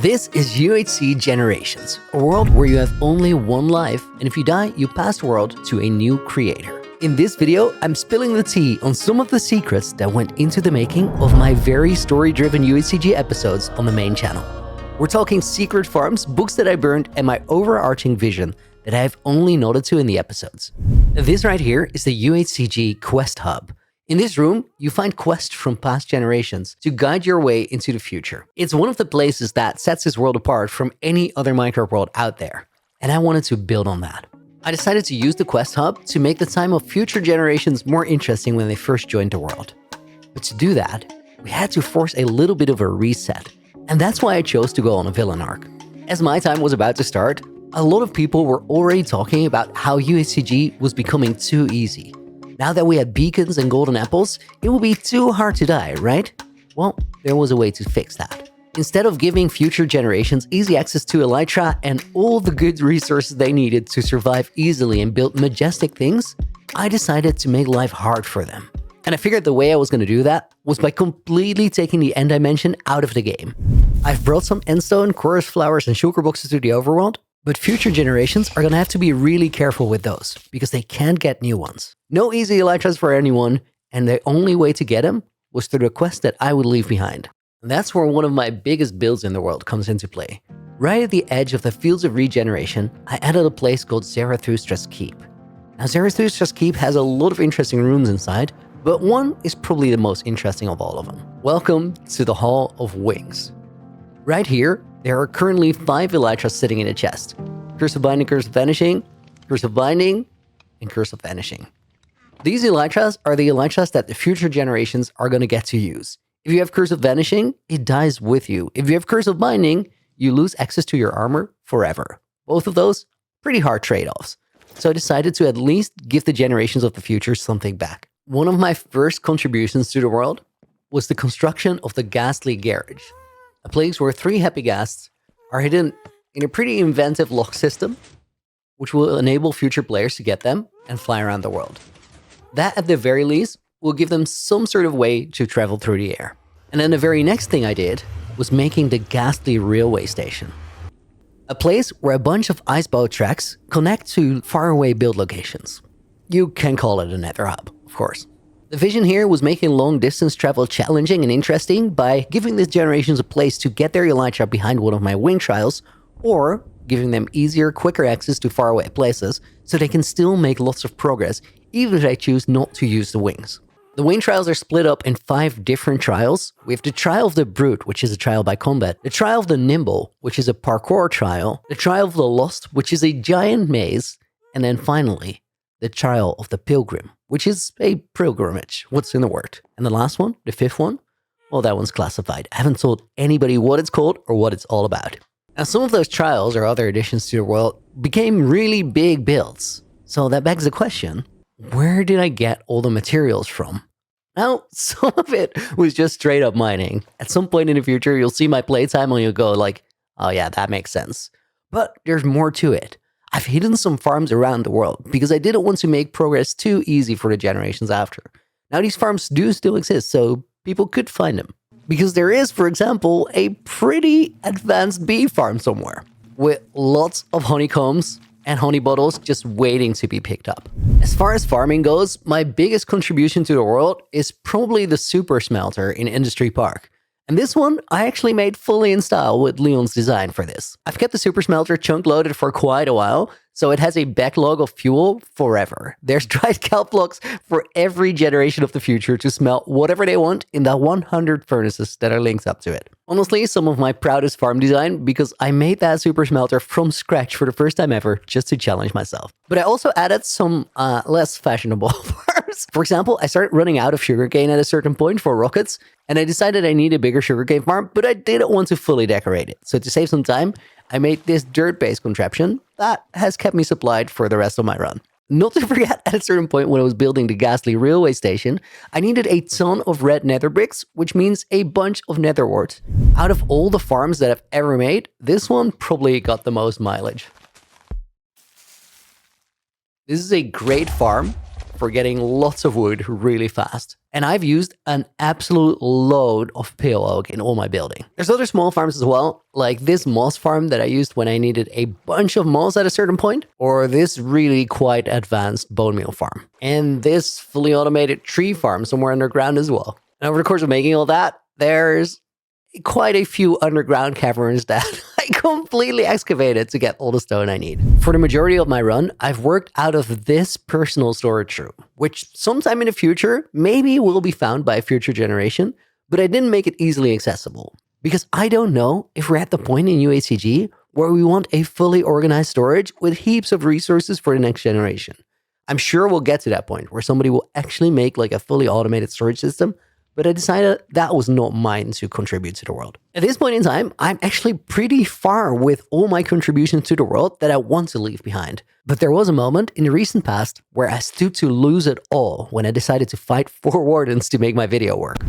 This is UHC Generations, a world where you have only one life, and if you die, you pass the world to a new creator. In this video, I'm spilling the tea on some of the secrets that went into the making of my very story-driven UHCG episodes on the main channel. We're talking secret farms, books that I burned, and my overarching vision that I have only nodded to in the episodes. This right here is the UHCG Quest Hub. In this room, you find quests from past generations to guide your way into the future. It's one of the places that sets this world apart from any other Minecraft world out there, and I wanted to build on that. I decided to use the Quest Hub to make the time of future generations more interesting when they first joined the world. But to do that, we had to force a little bit of a reset, and that's why I chose to go on a villain arc. As my time was about to start, a lot of people were already talking about how UHCG was becoming too easy. Now that we had beacons and golden apples, it would be too hard to die, right? Well, there was a way to fix that. Instead of giving future generations easy access to elytra and all the good resources they needed to survive easily and build majestic things, I decided to make life hard for them. And I figured the way I was going to do that was by completely taking the end dimension out of the game. I've brought some endstone, chorus flowers, and shulker boxes to the overworld, but future generations are going to have to be really careful with those, because they can't get new ones. No easy elytras for anyone, and the only way to get them was through the quest that I would leave behind. And that's where one of my biggest builds in the world comes into play. Right at the edge of the Fields of Regeneration, I added a place called Zarathus Keep. Now, Zarathus Keep has a lot of interesting rooms inside, but one is probably the most interesting of all of them. Welcome to the Hall of Wings. Right here, there are currently 5 elytras sitting in a chest. Curse of Binding, Curse of Vanishing, Curse of Binding, and Curse of Vanishing. These elytras are the elytras that the future generations are going to get to use. If you have Curse of Vanishing, it dies with you. If you have Curse of Binding, you lose access to your armor forever. Both of those, pretty hard trade-offs. So I decided to at least give the generations of the future something back. One of my first contributions to the world was the construction of the Ghastly Garage. A place where 3 happy ghasts are hidden in a pretty inventive lock system, which will enable future players to get them and fly around the world. That, at the very least, will give them some sort of way to travel through the air. And then the very next thing I did was making the Ghastly Railway Station. A place where a bunch of iceboat tracks connect to faraway build locations. You can call it a nether hub, of course. The vision here was making long-distance travel challenging and interesting by giving these generations a place to get their elytra behind one of my wing trials, or giving them easier, quicker access to faraway places so they can still make lots of progress, even if they choose not to use the wings. The wing trials are split up in 5 different trials. We have the Trial of the Brute, which is a trial by combat, the Trial of the Nimble, which is a parkour trial, the Trial of the Lost, which is a giant maze, and then finally, the Trial of the Pilgrim, which is a pilgrimage. What's in the word? And the last one, the 5th one? Well, that one's classified. I haven't told anybody what it's called or what it's all about. Now, some of those trials or other additions to the world became really big builds. So that begs the question, where did I get all the materials from? Now, some of it was just straight up mining. At some point in the future, you'll see my playtime and you'll go like, oh yeah, that makes sense. But there's more to it. I've hidden some farms around the world because I didn't want to make progress too easy for the generations after. Now these farms do still exist, so people could find them. Because there is, for example, a pretty advanced bee farm somewhere with lots of honeycombs and honey bottles just waiting to be picked up. As far as farming goes, my biggest contribution to the world is probably the super smelter in Industry Park. And this one, I actually made fully in style with Leon's design for this. I've kept the super smelter chunk loaded for quite a while, so it has a backlog of fuel forever. There's dried kelp blocks for every generation of the future to smelt whatever they want in the 100 furnaces that are linked up to it. Honestly, some of my proudest farm design because I made that super smelter from scratch for the first time ever just to challenge myself. But I also added some less fashionable farms. For example, I started running out of sugarcane at a certain point for rockets, and I decided I need a bigger sugarcane farm, but I didn't want to fully decorate it. So to save some time, I made this dirt-based contraption that has kept me supplied for the rest of my run. Not to forget, at a certain point when I was building the Ghastly Railway Station, I needed a ton of red nether bricks, which means a bunch of nether warts. Out of all the farms that I've ever made, this one probably got the most mileage. This is a great farm for getting lots of wood really fast. And I've used an absolute load of pale oak in all my building. There's other small farms as well, like this moss farm that I used when I needed a bunch of moss at a certain point, or this really quite advanced bone meal farm. And this fully automated tree farm somewhere underground as well. And over the course of making all that, there's quite a few underground caverns that I completely excavated to get all the stone I need. For the majority of my run, I've worked out of this personal storage room, which sometime in the future maybe will be found by a future generation, but I didn't make it easily accessible. Because I don't know if we're at the point in UHCG where we want a fully organized storage with heaps of resources for the next generation. I'm sure we'll get to that point where somebody will actually make like a fully automated storage system, but I decided that was not mine to contribute to the world. At this point in time, I'm actually pretty far with all my contributions to the world that I want to leave behind. But there was a moment in the recent past where I stood to lose it all when I decided to fight 4 wardens to make my video work.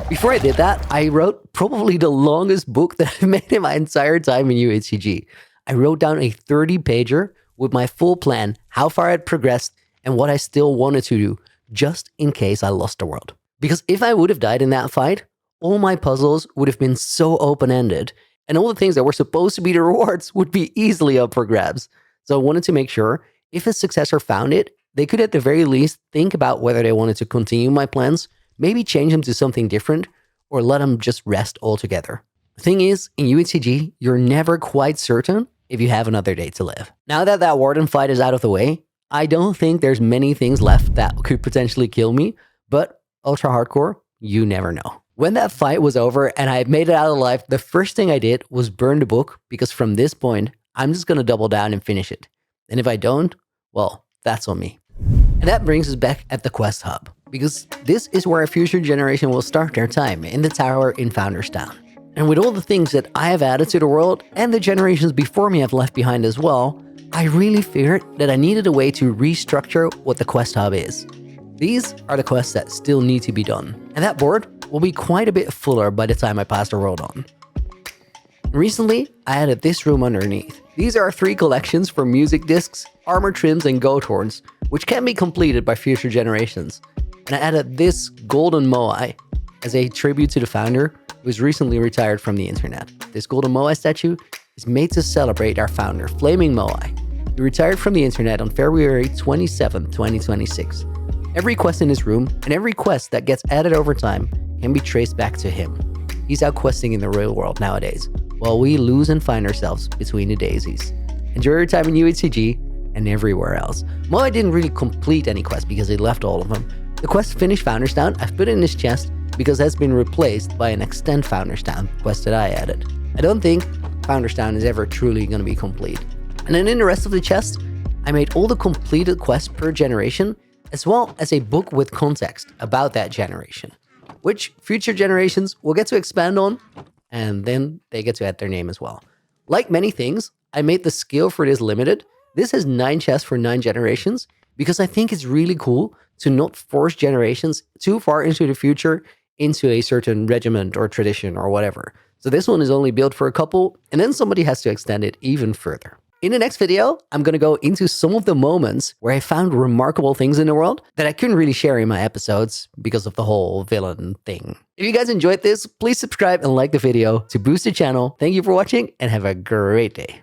Before I did that, I wrote probably the longest book that I've made in my entire time in UHCG. I wrote down a 30-pager with my full plan, how far I'd progressed, and what I still wanted to do, just in case I lost the world. Because if I would have died in that fight, all my puzzles would have been so open-ended, and all the things that were supposed to be the rewards would be easily up for grabs. So I wanted to make sure, if a successor found it, they could at the very least think about whether they wanted to continue my plans, maybe change them to something different, or let them just rest altogether. The thing is, in UHCG, you're never quite certain if you have another day to live. Now that that warden fight is out of the way, I don't think there's many things left that could potentially kill me, but ultra hardcore, you never know. When that fight was over and I made it out alive, the first thing I did was burn the book, because from this point, I'm just gonna double down and finish it. And if I don't, well, that's on me. And that brings us back at the quest hub, because this is where a future generation will start their time, in the tower in Founders Town. And with all the things that I have added to the world, and the generations before me have left behind as well, I really figured that I needed a way to restructure what the quest hub is. These are the quests that still need to be done, and that board will be quite a bit fuller by the time I pass the world on. Recently, I added this room underneath. These are 3 collections for music discs, armor trims, and goat horns, which can be completed by future generations. And I added this golden moai as a tribute to the founder who was recently retired from the internet. This golden moai statue is made to celebrate our founder, Flaming Moai. He retired from the internet on February 27, 2026. Every quest in his room and every quest that gets added over time can be traced back to him. He's out questing in the real world nowadays, while we lose and find ourselves between the daisies. Enjoy your time in UHCG and everywhere else. Moai didn't really complete any quests because he left all of them. The quest Finish Founders Town I've put in his chest because it has been replaced by an Extend Founders Town quest that I added. I don't think Founders Town is ever truly going to be complete. And then in the rest of the chest, I made all the completed quests per generation, as well as a book with context about that generation, which future generations will get to expand on, and then they get to add their name as well. Like many things, I made the scale for this limited. This has 9 chests for 9 generations, because I think it's really cool to not force generations too far into the future into a certain regiment or tradition or whatever. So this one is only built for a couple, and then somebody has to extend it even further. In the next video, I'm going to go into some of the moments where I found remarkable things in the world that I couldn't really share in my episodes because of the whole villain thing. If you guys enjoyed this, please subscribe and like the video to boost the channel. Thank you for watching and have a great day.